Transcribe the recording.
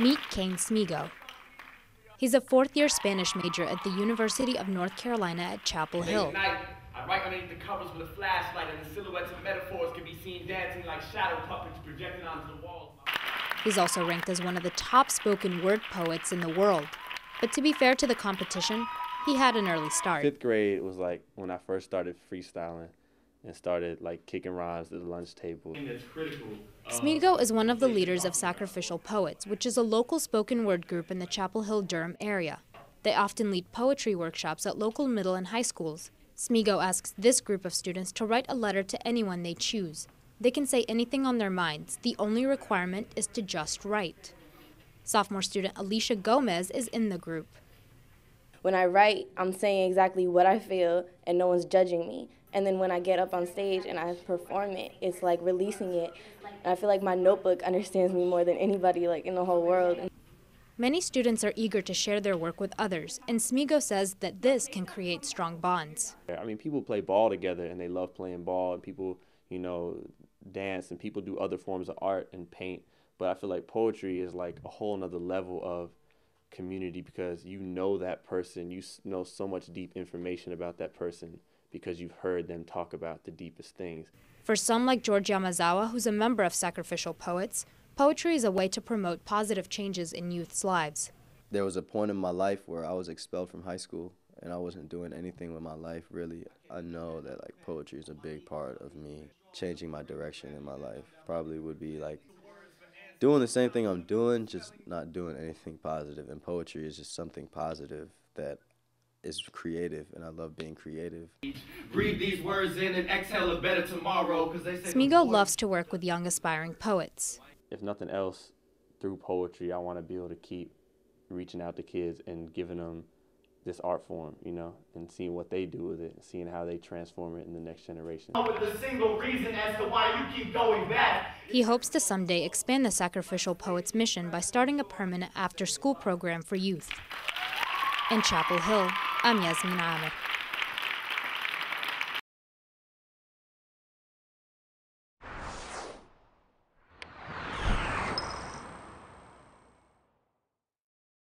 Meet Kane Smego. He's a fourth-year Spanish major at the University of North Carolina at Chapel Hill. At night, I write underneath the covers with a flashlight, and the silhouettes of metaphors can be seen dancing like shadow puppets projected onto the walls. He's also ranked as one of the top spoken word poets in the world. But to be fair to the competition, he had an early start. Fifth grade was like when I first started freestyling and started like kicking rhymes at the lunch table. Smego is one of the leaders of Sacrificial Poets, which is a local spoken word group in the Chapel Hill, Durham area. They often lead poetry workshops at local middle and high schools. Smego asks this group of students to write a letter to anyone they choose. They can say anything on their minds. The only requirement is to just write. Sophomore student Alicia Gomez is in the group. When I write, I'm saying exactly what I feel and no one's judging me. And then when I get up on stage and I perform it, it's like releasing it. And I feel like my notebook understands me more than anybody like in the whole world. Many students are eager to share their work with others, and Smego says that this can create strong bonds. I mean, people play ball together and they love playing ball, and people, dance, and people do other forms of art and paint. But I feel like poetry is like a whole nother level of community, because you know that person, you know so much deep information about that person because you've heard them talk about the deepest things. For some like George Yamazawa, who's a member of Sacrificial Poets, poetry is a way to promote positive changes in youth's lives. There was a point in my life where I was expelled from high school and I wasn't doing anything with my life, really. I know that like poetry is a big part of me changing my direction in my life. Probably would be like doing the same thing I'm doing, just not doing anything positive. And poetry is just something positive that is creative, and I love being creative. Breathe these words in and exhale a better tomorrow. Smego loves to work with young aspiring poets. If nothing else, through poetry, I want to be able to keep reaching out to kids and giving them this art form, and seeing what they do with it, seeing how they transform it in the next generation. With the single reason as to why you keep going back. He hopes to someday expand the Sacrificial Poets mission by starting a permanent after-school program for youth. In Chapel Hill, I'm Yasmin Ahmed.